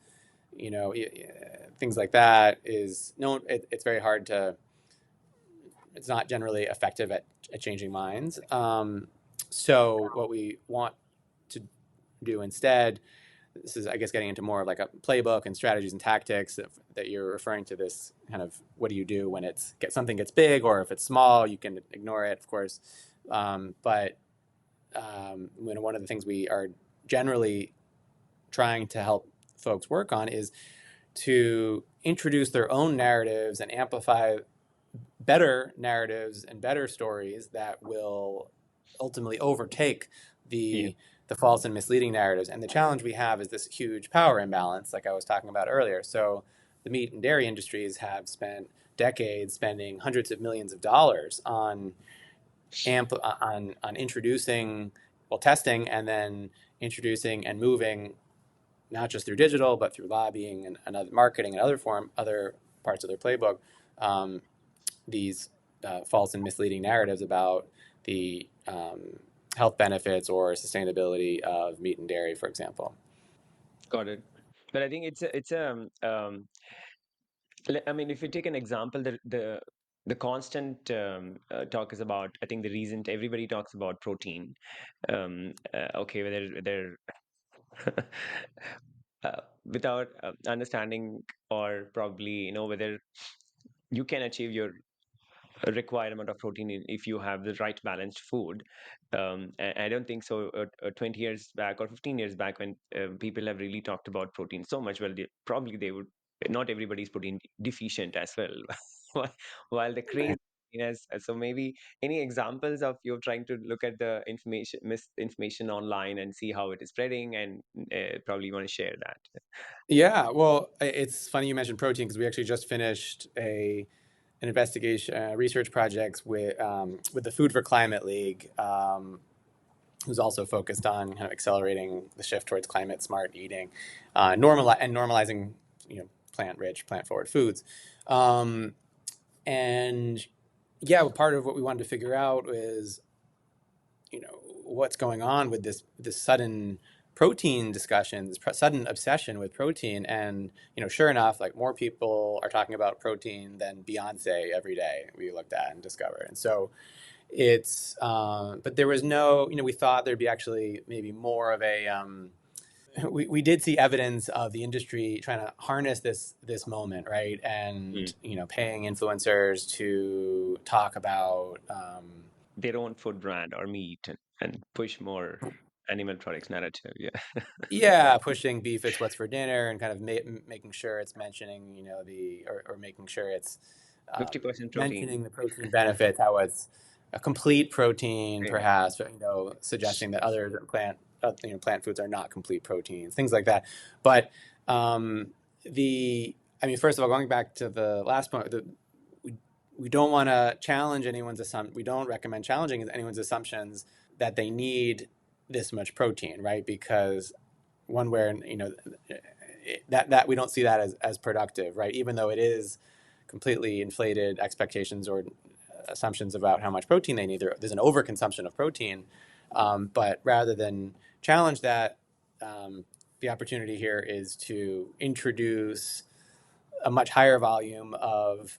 Things like that is no. It's very hard to. It's not generally effective at changing minds. So what we want to do instead, this is, I guess, getting into more of like a playbook and strategies and tactics that you're referring to. This kind of what do you do when something gets big, or if it's small, you can ignore it, of course. But one of the things we are generally trying to help folks work on is to introduce their own narratives and amplify better narratives and better stories that will ultimately overtake Yeah. the false and misleading narratives. And the challenge we have is this huge power imbalance, like I was talking about earlier. So the meat and dairy industries have spent decades spending hundreds of millions of dollars on introducing, testing, and then introducing and moving, not just through digital, but through lobbying and other marketing and other parts of their playbook, these false and misleading narratives about the health benefits or sustainability of meat and dairy, for example. Got it. But I think I mean, if you take an example, the constant talk is about, I think the reason everybody talks about protein. Okay, whether without understanding, or probably, whether you can achieve your required amount of protein if you have the right balanced food. I don't think so. 20 years back or 15 years back, when people have really talked about protein so much, well, probably they would. Not everybody's protein deficient as well. While the craze is, so maybe any examples of you trying to look at the misinformation online and see how it is spreading, and probably want to share that. Yeah, well, it's funny you mentioned protein because we actually just finished an investigation research project with the Food for Climate League, who's also focused on kind of accelerating the shift towards climate smart eating, normalizing plant rich, plant forward foods, and yeah, part of what we wanted to figure out is what's going on with this sudden protein discussion, this sudden obsession with protein. And sure enough, like, more people are talking about protein than Beyonce every day, we looked at and discovered. And so it's but there was no, we thought there'd be actually maybe more of a we did see evidence of the industry trying to harness this moment, right? And paying influencers to talk about Their own food brand or meat, and push more animal products narrative. Yeah. yeah, pushing beef, it's what's for dinner, and kind of making sure it's mentioning, or making sure it's 50% protein. mentioning the protein benefits, how it's a complete protein, Yeah. perhaps, suggesting that other plant foods are not complete proteins, things like that. But first of all, going back to the last point, we don't want to challenge anyone's assumption. We don't recommend challenging anyone's assumptions that they need this much protein, right? Because one where that we don't see that as productive, right? Even though it is completely inflated expectations or assumptions about how much protein they need. There's an overconsumption of protein, but rather than challenge that, the opportunity here is to introduce a much higher volume of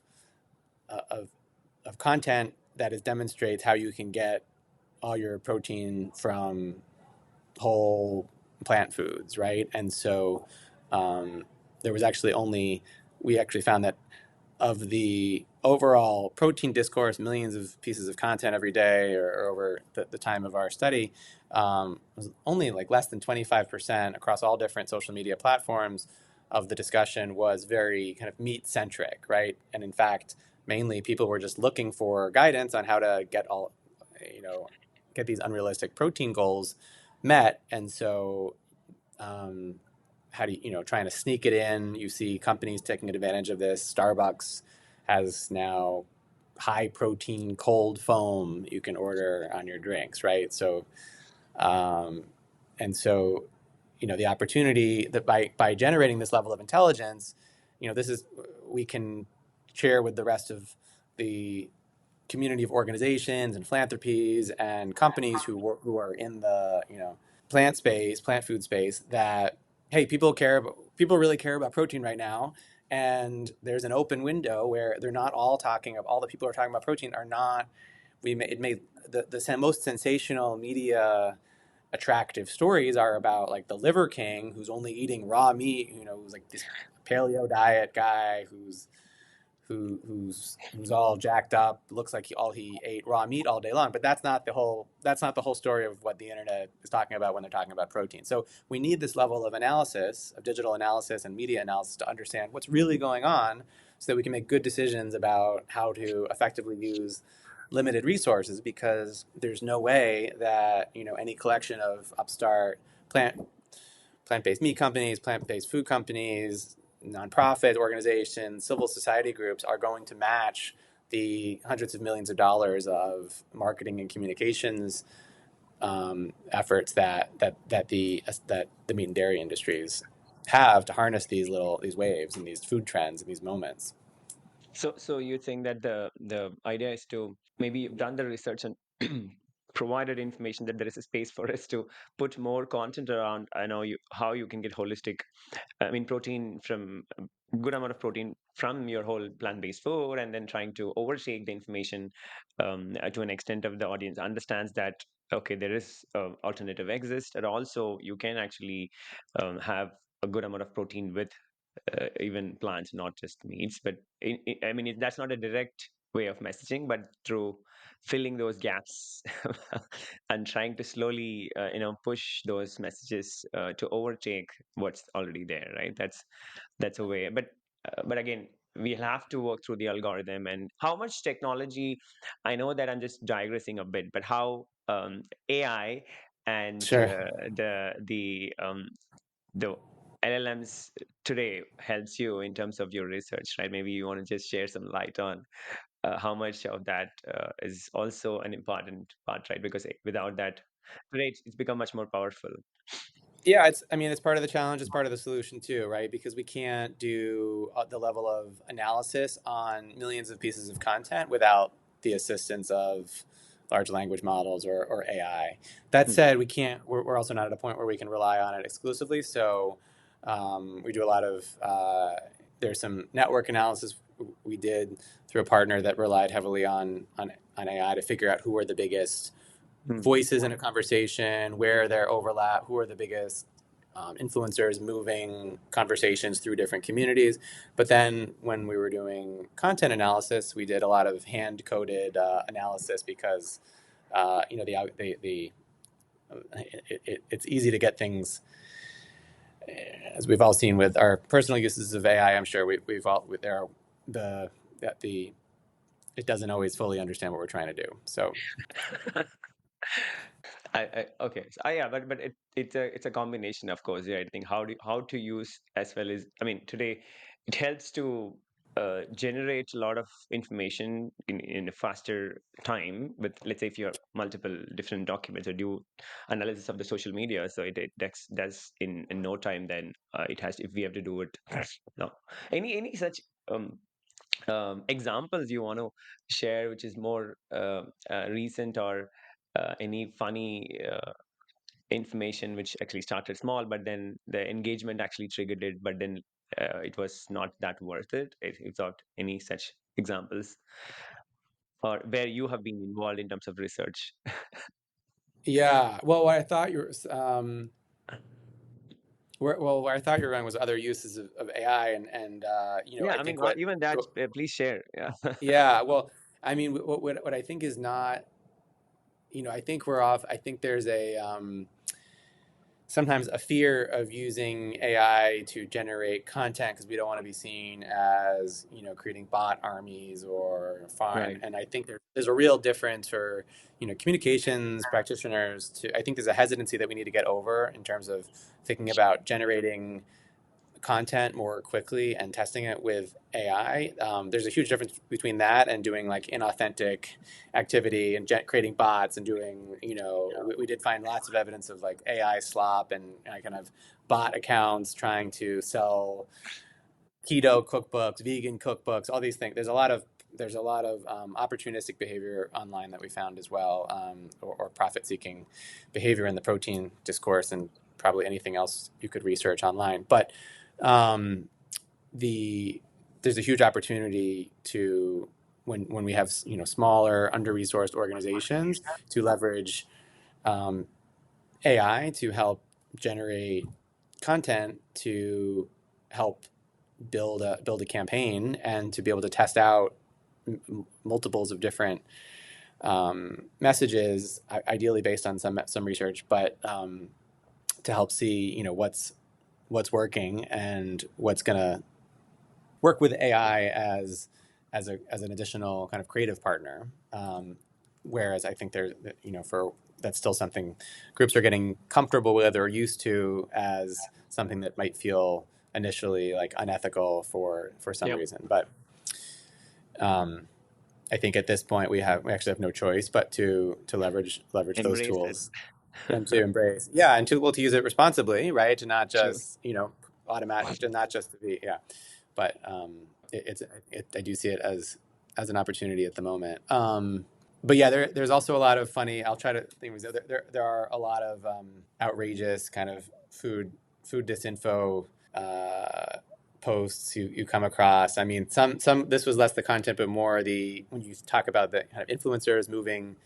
content that demonstrates how you can get all your protein from whole plant foods, right? And so there was actually we actually found that of the overall protein discourse, millions of pieces of content every day, or over the time of our study, was only like less than 25% across all different social media platforms of the discussion was very kind of meat centric, right? And in fact, mainly people were just looking for guidance on how to get these unrealistic protein goals met. And so how do trying to sneak it in, you see companies taking advantage of this. Starbucks has now high protein cold foam you can order on your drinks, right? So and so the opportunity that by generating this level of intelligence, this is we can share with the rest of the community of organizations and philanthropies and companies who are in the plant food space, that hey, people really care about protein right now, and there's an open window where they're not all the people who are talking about protein are not. It made the most sensational media attractive stories are about, like, the Liver King who's only eating raw meat, who's like this paleo diet guy who's all jacked up, looks like he ate raw meat all day long. But that's not the whole story of what the internet is talking about when they're talking about protein. So we need this level of analysis, of digital analysis and media analysis, to understand what's really going on, so that we can make good decisions about how to effectively use limited resources. Because there's no way that any collection of upstart plant-based meat companies, plant-based food companies, nonprofit organizations, civil society groups are going to match the hundreds of millions of dollars of marketing and communications efforts that the meat and dairy industries have to harness these waves and these food trends and these moments. So you think that the idea is to, maybe you've done the research and provided information that there is a space for us to put more content around. I know how you can get holistic, I mean, protein from good amount of protein from your whole plant-based food, and then trying to overtake the information to an extent of the audience understands that okay, there is alternative exist, and also you can actually have a good amount of protein with even plants, not just meats. But I mean, that's not a direct way of messaging, but through filling those gaps and trying to slowly, push those messages to overtake what's already there, right? That's a way. But again, we'll have to work through the algorithm and how much technology. I know that I'm just digressing a bit, but how AI and Sure. the LLMs today helps you in terms of your research, right? Maybe you want to just share some light on how much of that is also an important part, right? Because without that, today it's become much more powerful. Yeah, it's part of the challenge, it's part of the solution too, right? Because we can't do the level of analysis on millions of pieces of content without the assistance of large language models or AI. That Hmm. said, we're also not at a point where we can rely on it exclusively. So we do a lot of, there's some network analysis we did through a partner that relied heavily on AI to figure out who are the biggest Hmm. voices in a conversation, where there overlap, who are the biggest influencers moving conversations through different communities. But then when we were doing content analysis, we did a lot of hand coded analysis because it's easy to get things, as we've all seen with our personal uses of AI. I'm sure we've all there are the it doesn't always fully understand what we're trying to do. So Okay. Yeah, but it's a combination, of course. Yeah, I think how to use as well as, I mean, today it helps to generate a lot of information in a faster time with, let's say, if you have multiple different documents or do analysis of the social media, so it does in no time than it has if we have to do it now. Any such examples you want to share, which is more recent, or any funny information which actually started small, but then the engagement actually triggered it, but then it was not that worth it? Without any such examples, or where you have been involved in terms of research. yeah, well, what I thought you were where I thought you were going was other uses of AI, and Yeah, I I mean, think what even that, please share. Yeah. yeah, well, I mean, what I think is not, I think we're off. I think there's a sometimes a fear of using AI to generate content because we don't want to be seen as creating bot armies or Right. and I think there's a real difference for communications practitioners to. I think there's a hesitancy that we need to get over in terms of thinking about generating content more quickly and testing it with AI. There's a huge difference between that and doing like inauthentic activity and creating bots and doing, we did find lots of evidence of like AI slop and kind of bot accounts trying to sell keto cookbooks, vegan cookbooks, all these things. There's a lot of opportunistic behavior online that we found as well, or profit-seeking behavior in the protein discourse, and probably anything else you could research online. But um, there's a huge opportunity to when we have smaller under-resourced organizations to leverage AI to help generate content to help build a campaign and to be able to test out multiples of different messages, ideally based on some research, but to help see what's working and what's going to work with AI as an additional kind of creative partner. Whereas I think for that's still something groups are getting comfortable with or used to as something that might feel initially like unethical for some Yep. reason. But I think at this point we actually have no choice but to leverage those Embrace it. tools and to embrace, and to use it responsibly, right? To not True. just automatic, to not just to be but I do see it as an opportunity at the moment. but yeah, there's also a lot of funny. I'll try to think. There are a lot of outrageous kind of food disinfo uh, posts you come across. I mean, some this was less the content, but more the when you talk about the kind of influencers moving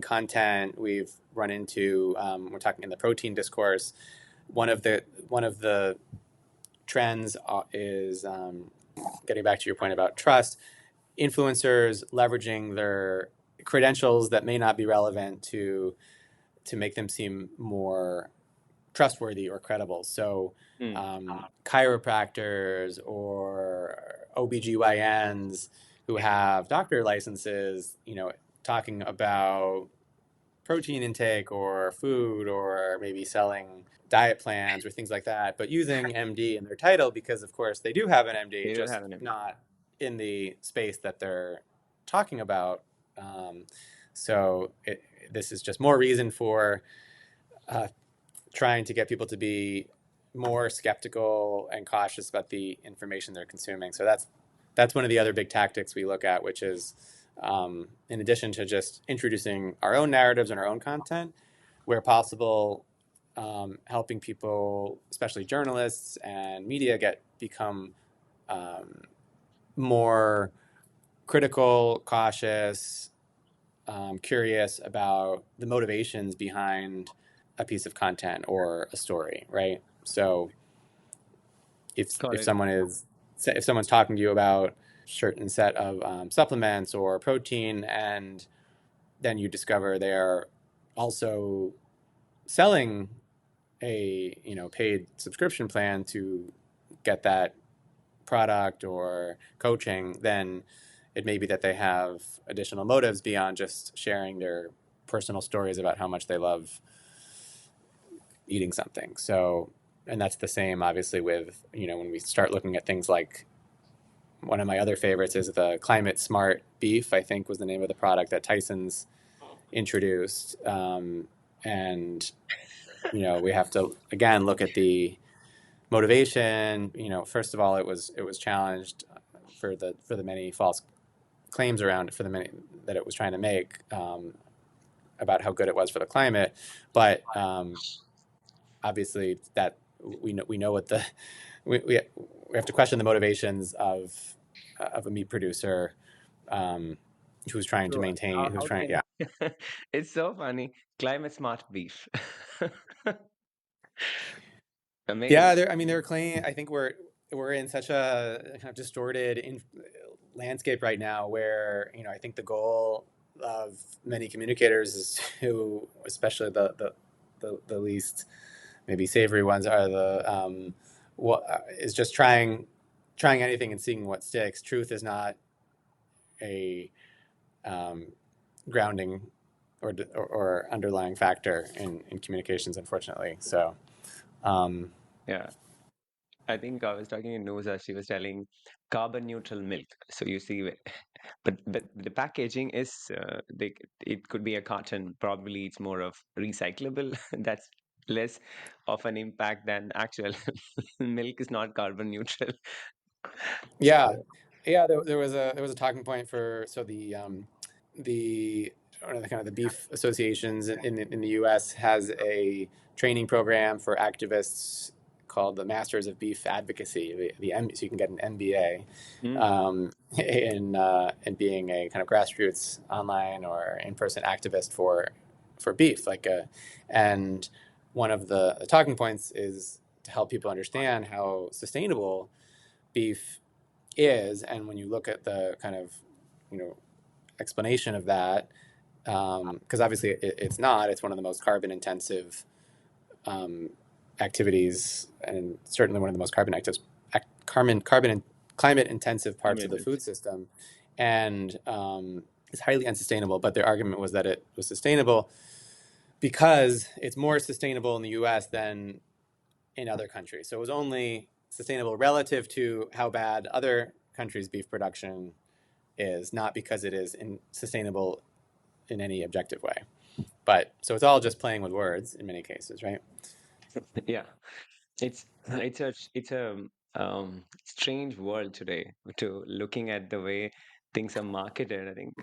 content. We've run into we're talking in the protein discourse. One of the trends is getting back to your point about trust. Influencers leveraging their credentials that may not be relevant to make them seem more trustworthy or credible. So Mm. chiropractors or OBGYNs who have doctor licenses, talking about protein intake or food or maybe selling diet plans or things like that, but using MD in their title because, of course, they do have an MD, They do just have an impact. not in the space that they're talking about. Um, so this is just more reason for uh, trying to get people to be more skeptical and cautious about the information they're consuming. So that's one of the other big tactics we look at, which is in addition to just introducing our own narratives and our own content, where possible, helping people, especially journalists and media, become um, more critical, cautious, curious about the motivations behind a piece of content or a story, right? So if Got if it. someone is if someone's talking to you about a certain set of supplements or protein, and then you discover they are also selling a paid subscription plan to get that product or coaching, then it may be that they have additional motives beyond just sharing their personal stories about how much they love eating something. So, and that's the same obviously with, when we start looking at things like one of my other favorites is the Climate Smart Beef, I think was the name of the product that Tyson's introduced. And, we have to, again, look at the motivation. First of all, it was challenged for the many false claims around it, for the many that it was trying to make about how good it was for the climate. But obviously, that we know what the we have to question the motivations of a meat producer who's trying to So maintain, who's how trying, can yeah. it's so funny. Climate smart beef. Yeah, Amazing. I mean, they're claiming. I think we're in such a kind of distorted landscape right now, where I think the goal of many communicators is to, especially the least maybe savory ones, are the what is just trying anything and seeing what sticks. Truth is not a um, grounding or underlying factor in communications, unfortunately. So. Um, Yeah. I think I was talking to news as she was telling carbon neutral milk. So you see, but the packaging is it could be a carton. Probably it's more of recyclable. That's less of an impact than actual milk is not carbon neutral. Yeah, So yeah. There was a talking point for the one of the kind of the beef associations in the U.S. has a training program for activists called the Masters of Beef Advocacy. So you can get an MBA mm, in being a kind of grassroots online or in-person activist for beef. And one of the talking points is to help people understand how sustainable beef is, and when you look at the kind of you know explanation of that, because obviously it's not. It's one of the most carbon intensive um, activities, and certainly one of the most carbon and climate intensive parts of the amazing. food system, and it's highly unsustainable. But their argument was that it was sustainable because it's more sustainable in the U.S. than in other countries. So it was only sustainable relative to how bad other countries' beef production is, not because it is sustainable in any objective way. But so it's all just playing with words in many cases, right? Yeah, it's a strange world today to looking at the way things are marketed. I think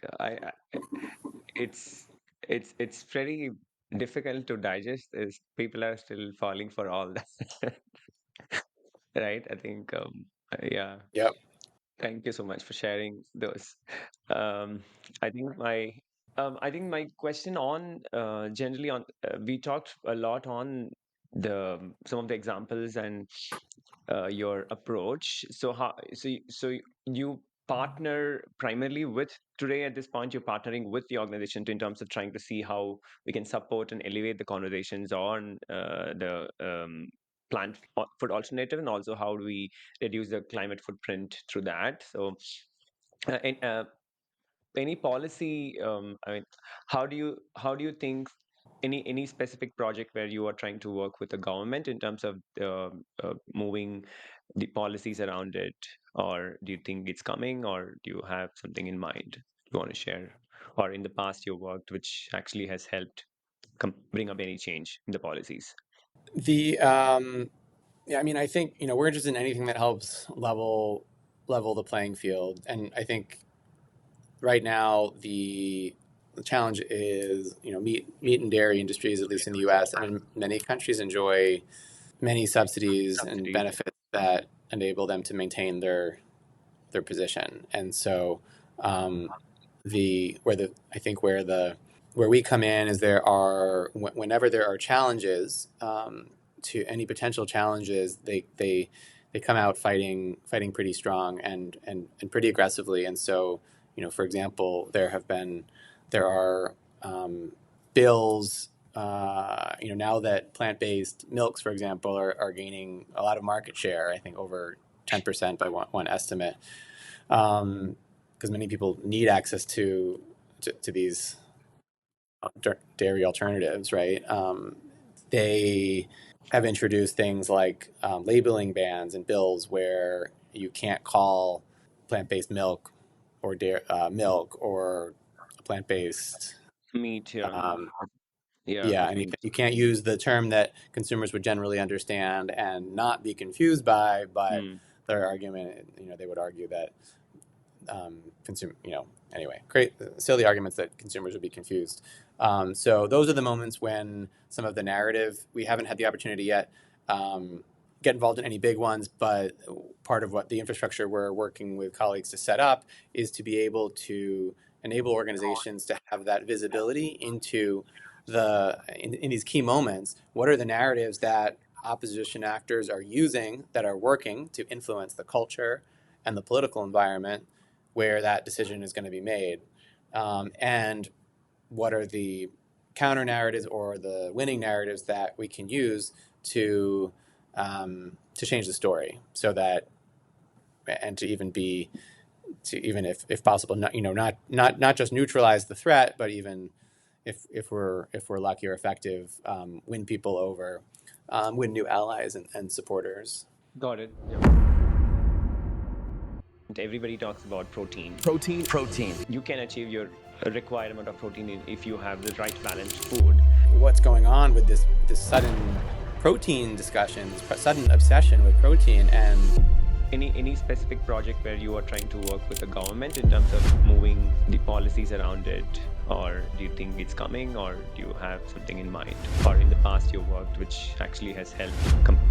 it's pretty difficult to digest. Is people are still falling for all that, right? I think yeah. Yep. Thank you so much for sharing those. Um, I think my question on generally on we talked a lot on the some of the examples and your approach. So you partner primarily with today at this point you're partnering with the organization in terms of trying to see how we can support and elevate the conversations on the plant food alternative, and also how do we reduce the climate footprint through that. So and any policy, I mean, how do you think any specific project where you are trying to work with the government in terms of moving the policies around it, or do you think it's coming, or do you have something in mind you want to share, or in the past you worked which actually has helped bring up any change in the policies? The yeah, I mean, I think we're interested in anything that helps level the playing field, and I think right now the challenge is meat and dairy industries, at least in the U.S. and in many countries, enjoy many subsidies and Subsidies. benefits that enable them to maintain their position. And so the where the I think where we come in is whenever there are challenges, to any potential challenges, they come out fighting pretty strong and pretty aggressively. And so for example, there are bills. Now that plant-based milks, for example, are gaining a lot of market share. I think over 10% by one estimate, because many people need access to these dairy alternatives, right? They have introduced things like labeling bans and bills where you can't call plant-based milk or milk or plant-based. Meat, yeah. Yeah, Yeah, of and meat. you can't use the term that consumers would generally understand and not be confused by. But Hmm. their argument, they would argue that consumer, anyway, silly arguments that consumers would be confused. So those are the moments when some of the narrative, we haven't had the opportunity yet get involved in any big ones, but part of what the infrastructure we're working with colleagues to set up is to be able to enable organizations to have that visibility into in these key moments. What are the narratives that opposition actors are using that are working to influence the culture and the political environment where that decision is going to be made, and what are the counter narratives or the winning narratives that we can use to change the story, so that and to even if possible, not just neutralize the threat, but even if we're lucky or effective, win people over, win new allies and supporters. Got it. Yeah. Everybody talks about protein. Protein. You can achieve your required amount of protein if you have the right balanced food. What's going on with this sudden protein discussion, this sudden obsession with protein, and Any specific project where you are trying to work with the government in terms of moving the policies around it, or do you think it's coming, or do you have something in mind, or in the past you worked which actually has helped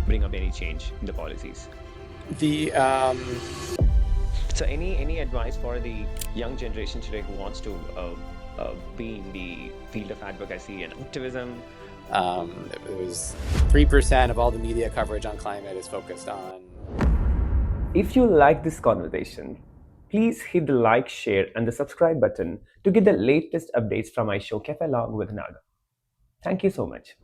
bring up any change in the policies? the So any advice for the young generation today who wants to be in the field of advocacy and activism? it was 3% of all the media coverage on climate is focused on. If you like this conversation, please hit the like, share, and the subscribe button to get the latest updates from my show Caffelogue with Naga. Thank you so much.